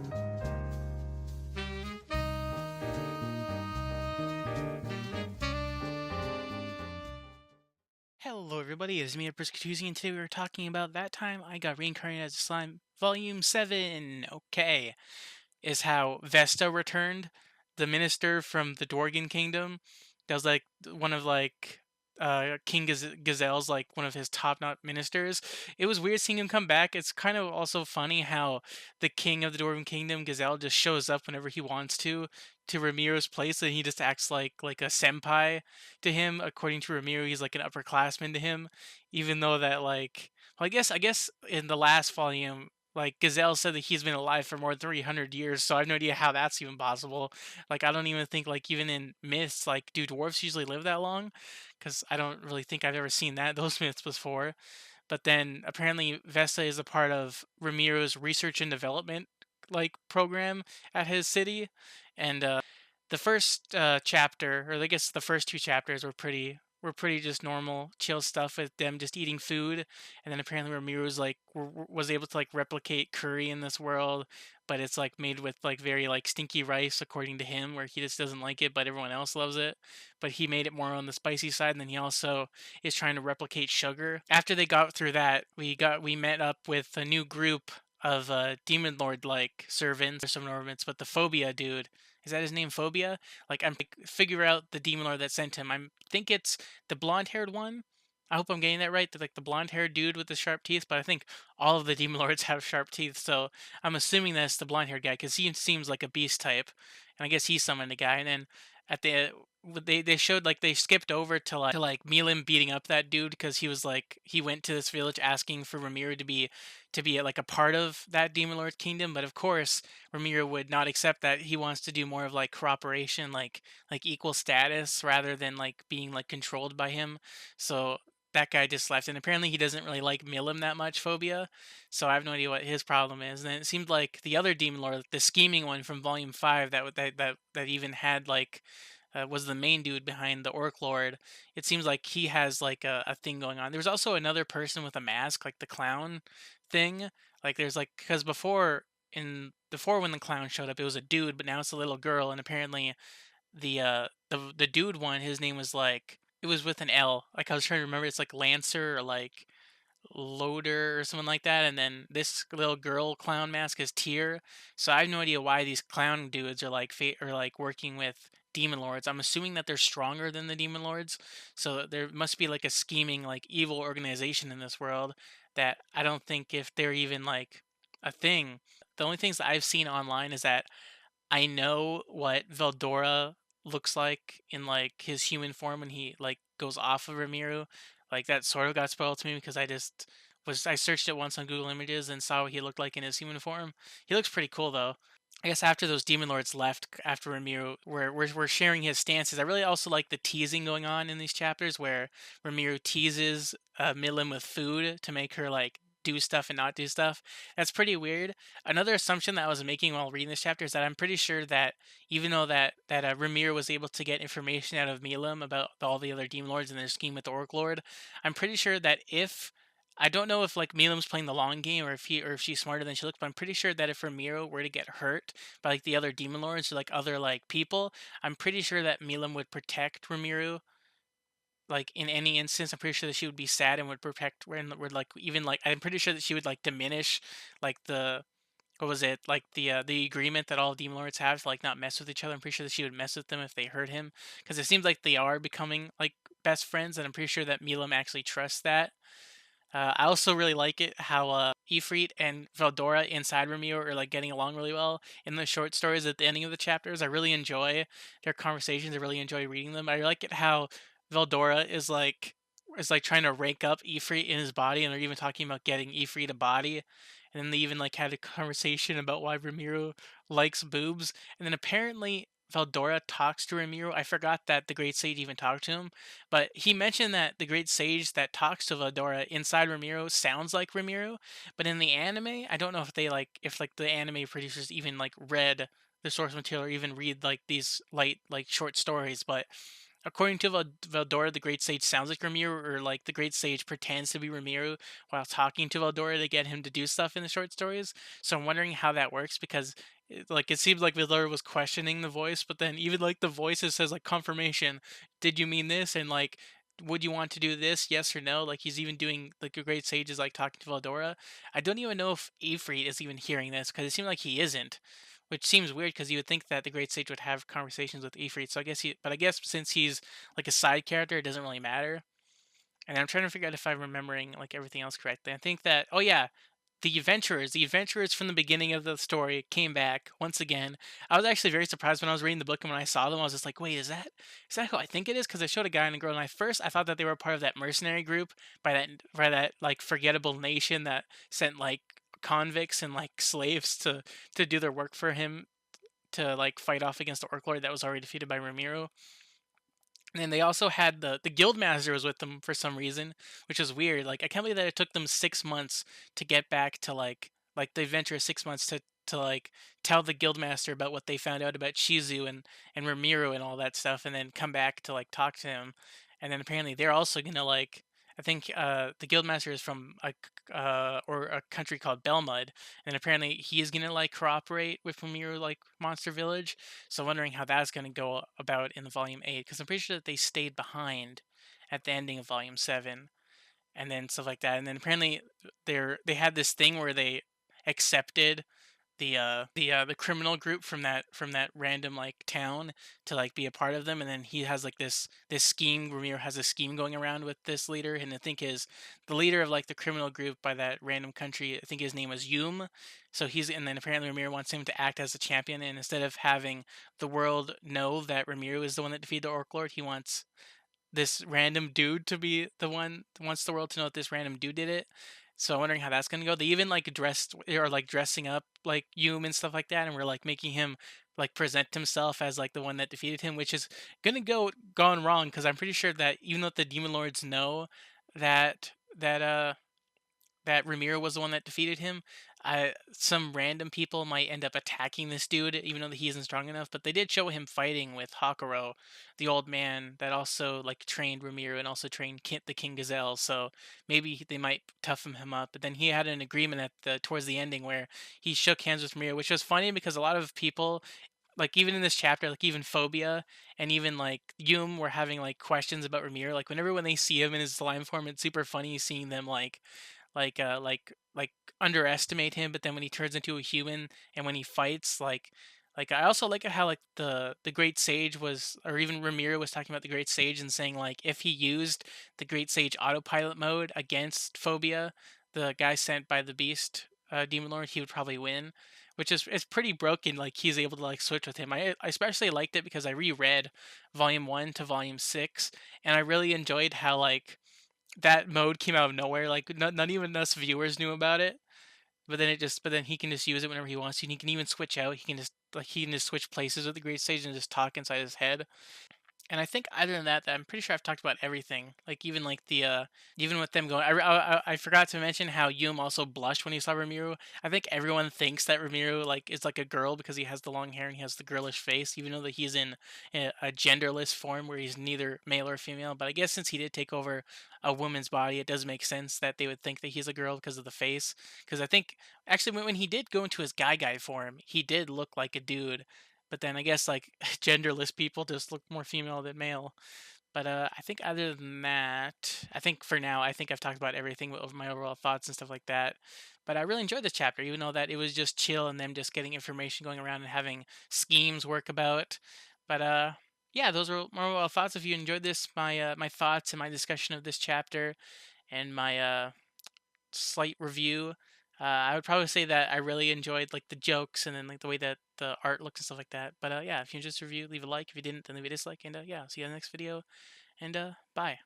Hello everybody, it's me, Briskatuzi, and today we were talking about That Time I Got Reincarnated as a Slime, Volume 7. Okay, is how Vesta returned, the minister from the Dwargen Kingdom. That was like one of King Gazelle's like one of his top-notch ministers. It was weird seeing him come back. It's kind of also funny how the king of the Dwarven Kingdom, Gazelle, just shows up whenever he wants to Ramiro's place, and he just acts like a senpai to him. According to Ramiro, he's like an upperclassman to him, even though that well, I guess in the last volume, like Gazelle said that he's been alive for more than 300 years, so I have no idea how that's even possible. Like I don't even think like even in myths, like do dwarves usually live that long? Because I don't really think I've ever seen those myths before. But then apparently Vesta is a part of Ramiro's research and development like program at his city, and the first chapter, or I guess the first two chapters, were pretty just normal, chill stuff with them just eating food, and then apparently Ramiro's like was able to like replicate curry in this world, but it's like made with like very like stinky rice according to him, where he just doesn't like it, but everyone else loves it. But he made it more on the spicy side, and then he also is trying to replicate sugar. After they got through that, we met up with a new group of demon lord like servants or some ornaments, but the phobia dude, is that his name, Phobia? Like I'm like, figure out the demon lord that sent him. I think it's the blonde haired one. I hope I'm getting that right. Like the blonde haired dude with the sharp teeth, but I think all of the demon lords have sharp teeth, so I'm assuming that's the blonde haired guy because he seems like a beast type, and I guess he summoned a guy. And then at the they showed like they skipped over to Milim beating up that dude because he was like he went to this village asking for Ramiro to be like a part of that demon lord kingdom, but of course Ramiro would not accept that. He wants to do more of like cooperation, like equal status rather than like being like controlled by him. So that guy just left, and apparently he doesn't really like Milim that much, Phobia. So I have no idea what his problem is. And then it seemed like the other demon lord, the scheming one from Volume 5, that even had like was the main dude behind the Orc Lord. It seems like he has like a thing going on. There's also another person with a mask, like the clown thing. Like there's like because before when the clown showed up, it was a dude, but now it's a little girl, and apparently the dude one, his name was like it was with an L. Like I was trying to remember, it's like Lancer or like Loader or something like that, and then this little girl clown mask is Tyr. So I have no idea why these clown dudes are like working with demon lords. I'm assuming that they're stronger than the demon lords, so there must be like a scheming like evil organization in this world that I don't think if they're even like a thing. The only things that I've seen online is that I know what Veldora looks like in like his human form when he like goes off of Ramiro. Like that sort of got spoiled to me because I searched it once on Google Images and saw what he looked like in his human form. He looks pretty cool though. I guess after those demon lords left after Ramiro, we're sharing his stances. I really also like the teasing going on in these chapters where Ramiro teases Milim with food to make her like do stuff and not do stuff. That's pretty weird. Another assumption that I was making while reading this chapter is that I'm pretty sure that even though that Ramiro was able to get information out of Milim about all the other demon lords and their scheme with the Orc Lord, I'm pretty sure that if I don't know if like Milam's playing the long game or if she's smarter than she looks, but I'm pretty sure that if Ramiro were to get hurt by like the other demon lords or like other like people, I'm pretty sure that Milam would protect Ramiro. Like in any instance, I'm pretty sure that she would be sad and would protect and would like even like I'm pretty sure that she would like diminish like the what was it like the agreement that all demon lords have to like not mess with each other. I'm pretty sure that she would mess with them if they hurt him because it seems like they are becoming like best friends, and I'm pretty sure that Milam actually trusts that. I also really like it how Ifrit and Veldora inside Ramiro are like getting along really well in the short stories at the ending of the chapters. I really enjoy their conversations. I really enjoy reading them. I like it how Veldora is like trying to rank up Ifrit in his body, and they're even talking about getting Ifrit a body. And then they even like had a conversation about why Ramiro likes boobs. And then apparently Veldora talks to Ramiro. I forgot that the Great Sage even talked to him, but he mentioned that the Great Sage that talks to Veldora inside Ramiro sounds like Ramiro. But in the anime, I don't know if the anime producers even like read the source material or even read like these light like short stories. But according to Veldora, the Great Sage sounds like Ramiro, or like the Great Sage pretends to be Ramiro while talking to Veldora to get him to do stuff in the short stories. So I'm wondering how that works because it seems like Veldora was questioning the voice, but then even like the voice it says like confirmation. Did you mean this? And like, would you want to do this? Yes or no? Like he's even doing like the Great Sage is like talking to Veldora. I don't even know if Ifrit is even hearing this because it seems like he isn't, which seems weird because you would think that the Great Sage would have conversations with Ifrit. So I guess but I guess since he's like a side character, it doesn't really matter. And I'm trying to figure out if I'm remembering like everything else correctly. I think that oh yeah, the adventurers from the beginning of the story came back once again. I was actually very surprised when I was reading the book and when I saw them, I was just like, wait, is that who I think it is? Because I showed a guy and a girl, and I thought that they were part of that mercenary group by that like forgettable nation that sent like convicts and like slaves to do their work for him to like fight off against the Orc Lord that was already defeated by Ramiro. And then they also had the guild master was with them for some reason, which is weird. Like I can't believe that it took them 6 months to get back to like the adventure 6 months to like tell the guild master about what they found out about Shizu and Ramiro and all that stuff, and then come back to like talk to him. And then apparently they're also gonna like I think the guild master is from or a country called Belmud, and apparently he is gonna like cooperate with Ramiro like Monster Village. So wondering how that's going to go about in the volume 8 because I'm pretty sure that they stayed behind at the ending of volume 7 and then stuff like that. And then apparently they had this thing where they accepted the criminal group from that random like town to like be a part of them, and then he has like this scheme. Ramiro has a scheme going around with this leader, and I think is the leader of like the criminal group by that random country. I think his name was Yum. So and then apparently Ramiro wants him to act as a champion, and instead of having the world know that Ramiro is the one that defeated the Orc Lord, he wants this random dude to be the one wants the world to know that this random dude did it. So I'm wondering how that's gonna go. They even like dressed or like dressing up like Hume and stuff like that, and we're like making him like present himself as like the one that defeated him, which is gonna gone wrong because I'm pretty sure that even though the demon lords know that that Ramiro was the one that defeated him. Some random people might end up attacking this dude, even though he isn't strong enough. But they did show him fighting with Hakuro, the old man that also like trained Ramiro and also trained the King Gazelle. So maybe they might toughen him up. But then he had an agreement at the towards the ending where he shook hands with Ramiro, which was funny because a lot of people like even in this chapter, like even Phobia and even like Yum were having like questions about Ramiro. Like whenever when they see him in his slime form, it's super funny seeing them like underestimate him, but then when he turns into a human and when he fights, like I also like how like the Great Sage was, or even Ramiro was talking about the Great Sage and saying like if he used the Great Sage autopilot mode against Phobia, the guy sent by the Beast Demon Lord, he would probably win, which is it's pretty broken. Like he's able to like switch with him. I especially liked it because I reread Volume 1 to Volume 6, and I really enjoyed how like that mode came out of nowhere. Like not even us viewers knew about it. But then he can just use it whenever he wants to. And he can even switch out. He can just switch places with the Great Sage and just talk inside his head. And I think other than that, I'm pretty sure I've talked about everything. Like even like the even with them going, I forgot to mention how Yum also blushed when he saw Ramiro. I think everyone thinks that Ramiro like is like a girl because he has the long hair and he has the girlish face, even though that he's in a genderless form where he's neither male or female. But I guess since he did take over a woman's body, it does make sense that they would think that he's a girl because of the face. Because I think actually when he did go into his guy form, he did look like a dude, but then I guess like genderless people just look more female than male. But I think other than that, I think for now, I think I've talked about everything of my overall thoughts and stuff like that. But I really enjoyed this chapter, even though that it was just chill and them just getting information going around and having schemes work about. But yeah, those were my overall thoughts. If you enjoyed this, my thoughts and my discussion of this chapter and my slight review. I would probably say that I really enjoyed like the jokes and then like the way that the art looks and stuff like that. But yeah, if you enjoyed this review, leave a like. If you didn't, then leave a dislike. And yeah, see you in the next video. And bye.